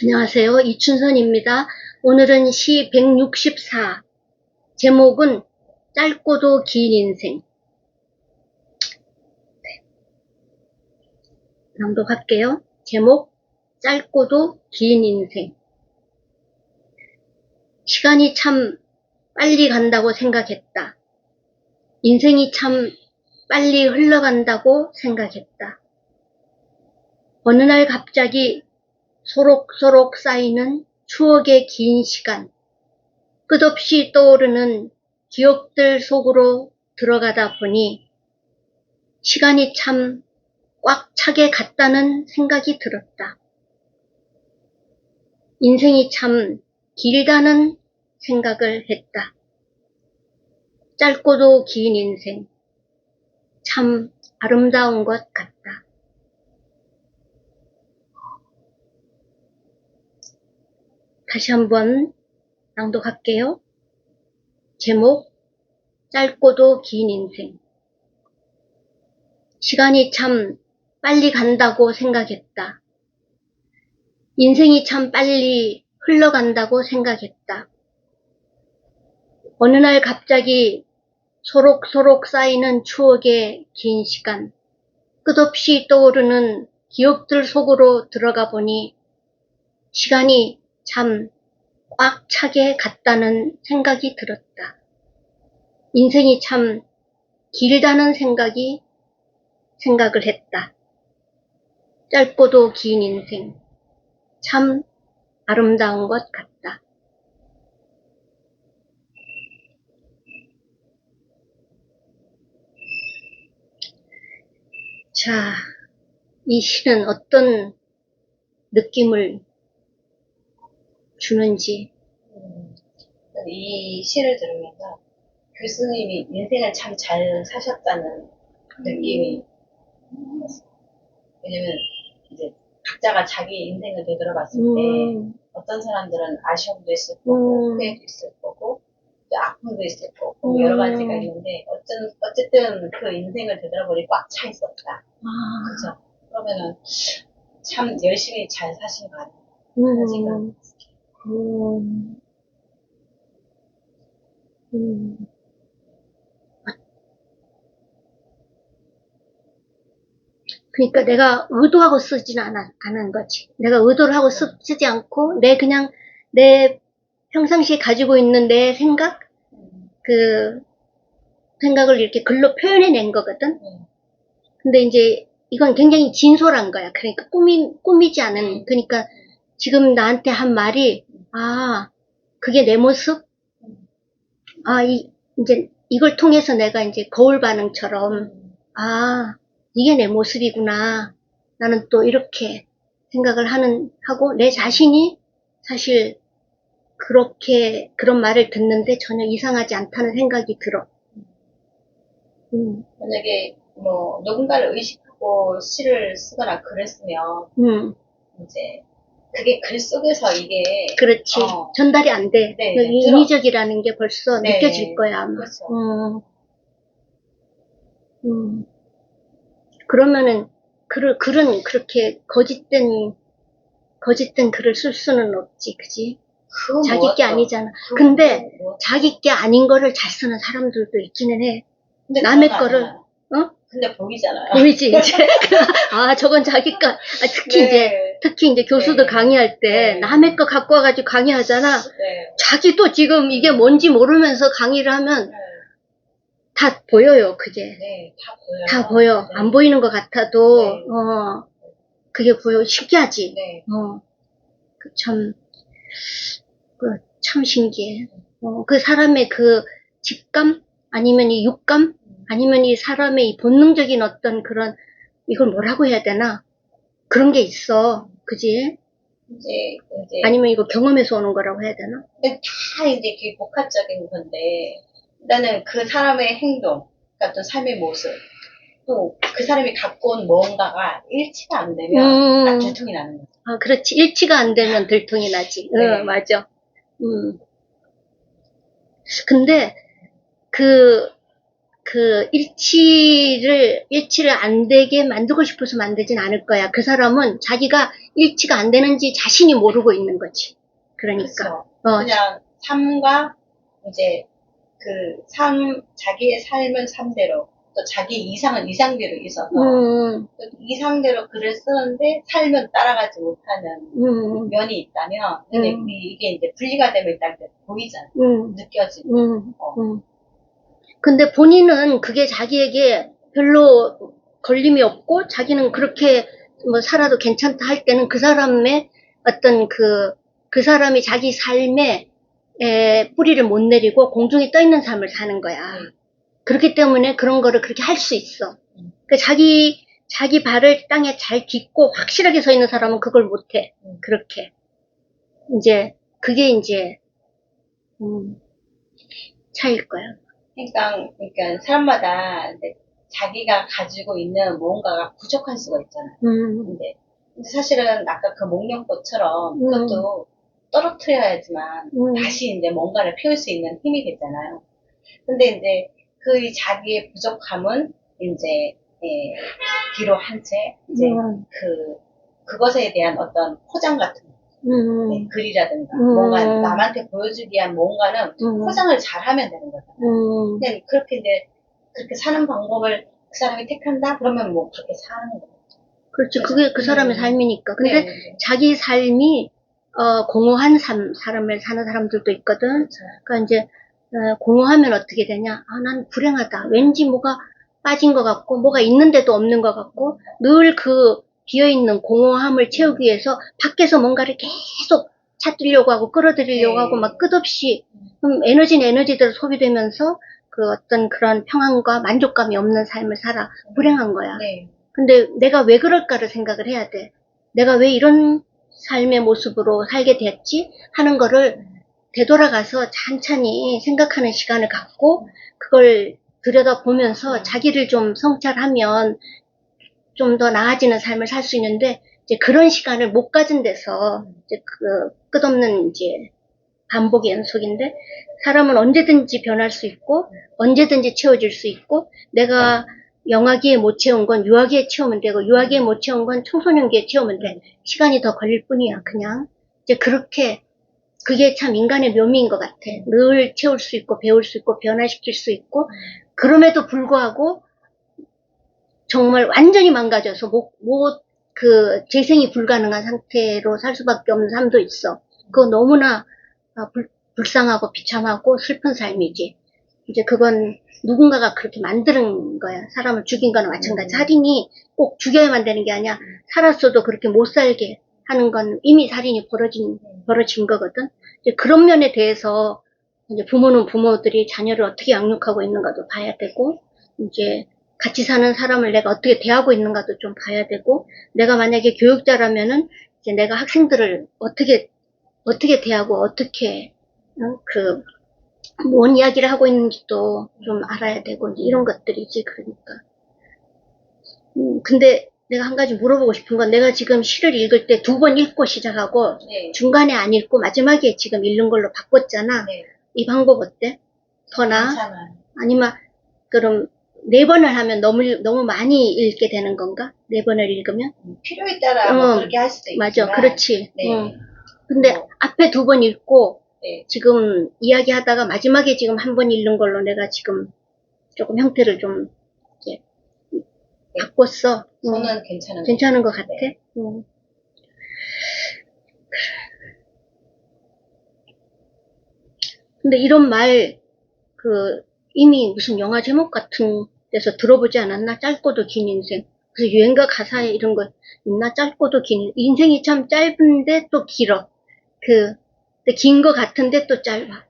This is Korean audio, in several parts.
안녕하세요. 이춘선입니다. 오늘은 시 164. 제목은 짧고도 긴 인생. 낭독할게요. 제목 짧고도 긴 인생. 시간이 참 빨리 간다고 생각했다. 인생이 참 빨리 흘러간다고 생각했다. 어느 날 갑자기 소록소록 쌓이는 추억의 긴 시간, 끝없이 떠오르는 기억들 속으로 들어가다 보니 시간이 참 꽉 차게 갔다는 생각이 들었다. 인생이 참 길다는 생각을 했다. 짧고도 긴 인생, 참 아름다운 것 같다. 다시 한번 낭독할게요. 제목 짧고도 긴 인생. 시간이 참 빨리 간다고 생각했다. 인생이 참 빨리 흘러간다고 생각했다. 어느 날 갑자기 소록소록 쌓이는 추억의 긴 시간, 끝없이 떠오르는 기억들 속으로 들어가 보니 시간이 참 꽉 차게 갔다는 생각이 들었다. 인생이 참 길다는 생각을 했다. 짧고도 긴 인생, 참 아름다운 것 같다. 자, 이 시는 어떤 느낌을 주는지. 이 시를 들으면서 교수님이 인생을 참 잘 사셨다는 느낌이 왜냐면 이제 각자가 자기 인생을 되돌아봤을 때 어떤 사람들은 아쉬움도 있을 거고 후회도 있을 거고 또 아픔도 있을 거고 여러 가지가 있는데 어쨌든 그 인생을 되돌아보니 꽉 차 있었다. 그렇죠? 그러면은 참 열심히 잘 사신 거 아니에요? 그런 생각이 그러니까 내가 의도하고 쓰지는 않은 거지. 내가 의도를 하고 쓰지 않고 그냥 내 평상시에 가지고 있는 내 생각, 그 생각을 이렇게 글로 표현해낸 거거든. 근데 이제 이건 굉장히 진솔한 거야. 그러니까 꾸미지 않은. 그러니까 지금 나한테 한 말이 그게 내 모습. 이제 이걸 통해서 내가 이제 거울 반응처럼 이게 내 모습이구나. 나는 또 이렇게 생각을 하고 내 자신이 사실 그런 말을 듣는데 전혀 이상하지 않다는 생각이 들어. 만약에 뭐 누군가를 의식하고 시를 쓰거나 글을 쓰면 이제 그게 글 속에서 이게 그렇지. 전달이 안 돼. 네, 인위적이라는 게 벌써 네, 느껴질 거야 아마. 그렇죠. 그러면은 글은 그렇게 거짓된 글을 쓸 수는 없지, 그지? 자기 게 아니잖아. 근데 자기 게 아닌 거를 잘 쓰는 사람들도 있기는 해. 근데 남의 거를, 근데 보이잖아요. 보이지, 이제. 저건 자기 거. 특히 이제 교수들 강의할 때 남의 거 갖고 와가지고 강의하잖아. 자기도 지금 이게 뭔지 모르면서 강의를 하면 다 보여요, 그게. 네, 다 보여요. 다 보여. 안 보이는 것 같아도, 그게 보여. 신기하지? 참 신기해. 그 사람의 그 직감? 아니면 이 육감? 아니면 이 사람의 이 본능적인 어떤 그런, 이걸 뭐라고 해야 되나? 그런 게 있어. 그지? 이제 아니면 이거 경험에서 오는 거라고 해야 되나? 근데 다 이제 그게 복합적인 건데, 일단은 그 사람의 행동, 그러니까 또 삶의 모습, 또 그 사람이 갖고 온 무언가가 일치가 안 되면 딱 들통이 나는 거죠. 그렇지. 일치가 안 되면 들통이 나지. 네. 맞아. 근데 그 그 일치를 안 되게 만들고 싶어서 만들진 않을 거야. 그 사람은 자기가 일치가 안 되는지 자신이 모르고 있는 거지. 그러니까. 그렇죠. 그냥 삶과 이제 자기의 삶은 삶대로, 또 자기 이상은 이상대로 있어서, 또 이상대로 글을 쓰는데 삶은 따라가지 못하는 면이 있다면, 근데 이게 이제 분리가 되면 일단 보이잖아. 느껴지고. 근데 본인은 그게 자기에게 별로 걸림이 없고, 자기는 그렇게 뭐 살아도 괜찮다 할 때는 그 사람의 어떤 그 사람이 자기 삶에 뿌리를 못 내리고 공중에 떠 있는 삶을 사는 거야. 그렇기 때문에 그런 거를 그렇게 할 수 있어. 그러니까 자기 발을 땅에 잘 딛고 확실하게 서 있는 사람은 그걸 못 해. 그렇게. 이제, 그게 이제, 차이일 거야. 그러니까 사람마다 이제 자기가 가지고 있는 뭔가가 부족할 수가 있잖아요. 근데 사실은 아까 그 목련꽃처럼 그것도 떨어뜨려야지만 다시 이제 뭔가를 피울 수 있는 힘이 되잖아요. 근데 이제 그 자기의 부족함은 이제 뒤로 한 채 이제 그것에 대한 어떤 포장 같은 거, 글이라든가 뭔가 남한테 보여주기 위한 뭔가는 포장을 잘하면 되는 거잖아요. 그냥 그렇게 이제 그렇게 사는 방법을 그 사람이 택한다? 그러면 뭐 그렇게 사는 거죠. 그렇지. 그게 그 사람의 삶이니까. 근데 자기 삶이 공허한 사람을 사는 사람들도 있거든. 그렇죠. 그러니까 이제 공허하면 어떻게 되냐? 난 불행하다. 왠지 뭐가 빠진 것 같고, 뭐가 있는데도 없는 것 같고, 늘 그 비어있는 공허함을 채우기 위해서 밖에서 뭔가를 계속 찾으려고 하고, 끌어들이려고 하고, 막 끝없이, 에너지는 에너지대로 소비되면서 그 어떤 그런 평안과 만족감이 없는 삶을 살아. 불행한 거야. 근데 내가 왜 그럴까를 생각을 해야 돼. 내가 왜 이런 삶의 모습으로 살게 됐지? 하는 거를 되돌아가서 찬찬히 생각하는 시간을 갖고 그걸 들여다보면서 자기를 좀 성찰하면 좀 더 나아지는 삶을 살 수 있는데 이제 그런 시간을 못 가진 데서 이제 그 끝없는 이제 반복의 연속인데 사람은 언제든지 변할 수 있고 언제든지 채워질 수 있고 내가 영아기에 못 채운 건 유아기에 채우면 되고 유아기에 못 채운 건 청소년기에 채우면 돼. 시간이 더 걸릴 뿐이야. 그냥 이제 그렇게 그게 참 인간의 묘미인 것 같아. 늘 채울 수 있고 배울 수 있고 변화시킬 수 있고 그럼에도 불구하고 정말 완전히 망가져서 재생이 불가능한 상태로 살 수밖에 없는 삶도 있어. 그거 너무나 불쌍하고 비참하고 슬픈 삶이지. 이제 그건 누군가가 그렇게 만드는 거야. 사람을 죽인 거나 마찬가지. 살인이 꼭 죽여야만 되는 게 아니야. 살았어도 그렇게 못 살게 하는 건 이미 살인이 벌어진 거거든. 이제 그런 면에 대해서 이제 부모는 부모들이 자녀를 어떻게 양육하고 있는가도 봐야 되고, 이제 같이 사는 사람을 내가 어떻게 대하고 있는가도 좀 봐야 되고, 내가 만약에 교육자라면은 이제 내가 학생들을 어떻게 대하고 어떻게 뭔 이야기를 하고 있는지도 좀 알아야 되고 이제 이런 것들이지. 그러니까. 근데 내가 한 가지 물어보고 싶은 건 내가 지금 시를 읽을 때 2번 읽고 시작하고 중간에 안 읽고 마지막에 지금 읽는 걸로 바꿨잖아. 이 방법 어때? 더 나아? 괜찮아요. 아니면 그럼 4번을 하면 너무 많이 읽게 되는 건가? 4번을 읽으면? 필요에 따라 뭐 그렇게 할 수도 있지만 맞아. 그렇지. 근데 앞에 2번 읽고 지금 이야기하다가 마지막에 지금 1번 읽는 걸로 내가 지금 조금 형태를 좀 이제 바꿨어. 저는 괜찮은 것 같아. 근데 이런 말 이미 무슨 영화 제목 같은 데서 들어보지 않았나? 짧고도 긴 인생. 그래서 유행가 가사에 이런 거 있나? 짧고도 긴 인생이 참 짧은데 또 길어. 긴 거 같은데 또 짧아.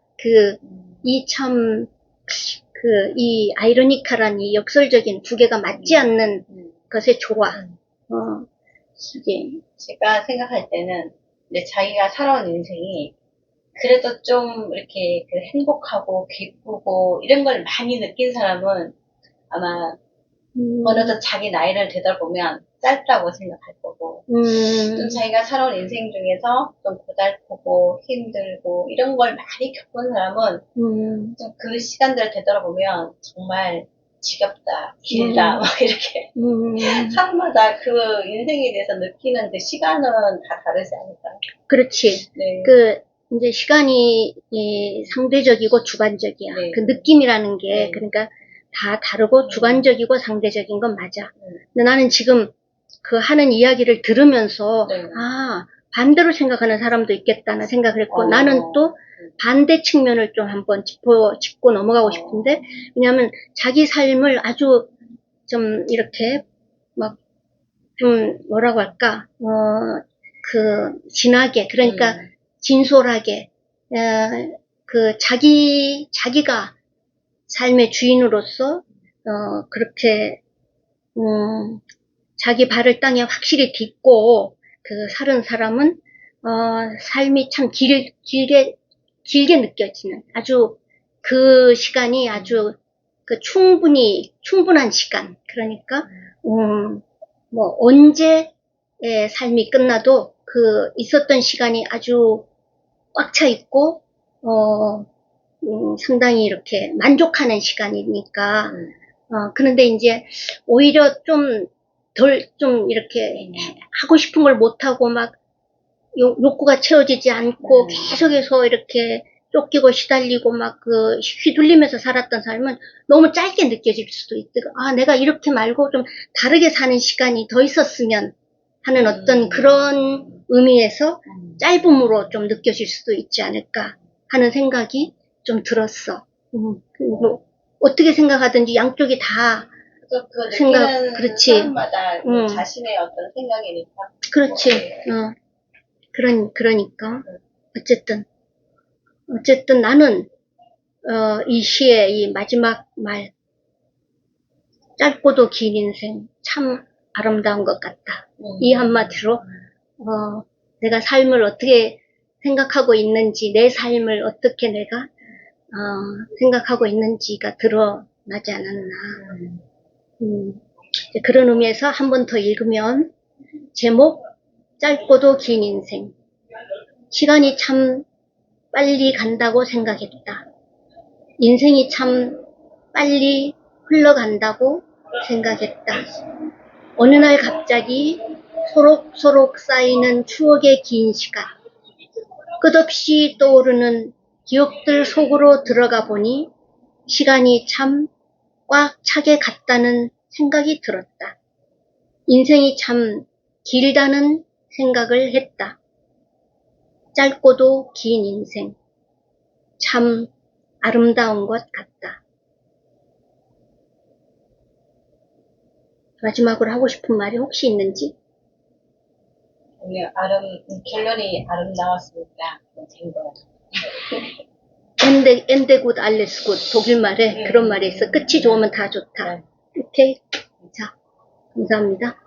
이 아이러니컬한 이 역설적인 두 개가 맞지 않는 것의 조화. 이게. 제가 생각할 때는, 자기가 살아온 인생이, 그래도 좀, 이렇게, 행복하고, 기쁘고, 이런 걸 많이 느낀 사람은, 아마, 어느덧 자기 나이를 되돌아보면, 짧다고 생각할 거고, 좀 자기가 살아온 인생 중에서 좀 고달프고 힘들고 이런 걸 많이 겪은 사람은 좀 그 시간들을 되돌아보면 정말 지겹다, 길다, 막 이렇게. 사람마다 그 인생에 대해서 느끼는 그 시간은 다 다르지 않을까? 그렇지. 네. 이제 시간이 상대적이고 주관적이야. 네. 그 느낌이라는 게, 네. 그러니까 다 다르고 주관적이고 상대적인 건 맞아. 근데 나는 지금 그 하는 이야기를 들으면서, 네. 아, 반대로 생각하는 사람도 있겠다는 생각을 했고, 나는 또 반대 측면을 좀 한번 짚고 넘어가고 싶은데, 왜냐하면 자기 삶을 아주 좀 이렇게 막 좀 뭐라고 할까, 진하게, 그러니까 진솔하게, 자기가 삶의 주인으로서, 그렇게, 자기 발을 땅에 확실히 딛고, 사는 사람은, 삶이 참 길게 느껴지는, 아주, 그 시간이 아주, 충분한 시간. 그러니까, 언제, 삶이 끝나도, 있었던 시간이 아주 꽉 차 있고, 상당히 이렇게 만족하는 시간이니까, 그런데 이제 오히려 좀 이렇게 하고 싶은 걸 못하고 막 욕구가 채워지지 않고 계속해서 이렇게 쫓기고 시달리고 막 휘둘리면서 살았던 삶은 너무 짧게 느껴질 수도 있고, 아, 내가 이렇게 말고 좀 다르게 사는 시간이 더 있었으면 하는 어떤 그런 의미에서 짧음으로 좀 느껴질 수도 있지 않을까 하는 생각이 좀 들었어. 뭐 어떻게 생각하든지 양쪽이 다 그 느끼는 그렇지. 사람마다 자신의 어떤 생각이니까. 그렇지. 그러니까 어쨌든 나는 이 시의 이 마지막 말, 짧고도 긴 인생 참 아름다운 것 같다. 이 한마디로 내가 삶을 어떻게 생각하고 있는지, 내 삶을 어떻게 내가 생각하고 있는지가 드러나지 않았나. 그런 의미에서 한 번 더 읽으면, 제목, 짧고도 긴 인생. 시간이 참 빨리 간다고 생각했다. 인생이 참 빨리 흘러간다고 생각했다. 어느 날 갑자기 소록소록 쌓이는 추억의 긴 시간. 끝없이 떠오르는 기억들 속으로 들어가 보니 시간이 참 꽉 차게 갔다는 생각이 들었다. 인생이 참 길다는 생각을 했다. 짧고도 긴 인생. 참 아름다운 것 같다. 마지막으로 하고 싶은 말이 혹시 있는지? 결론이 아름다웠으니까 된 거. 엔데 굿 알레스 굿 독일 말에 그런 말이 있어. 끝이 좋으면 다 좋다. 오케이. 자, 감사합니다.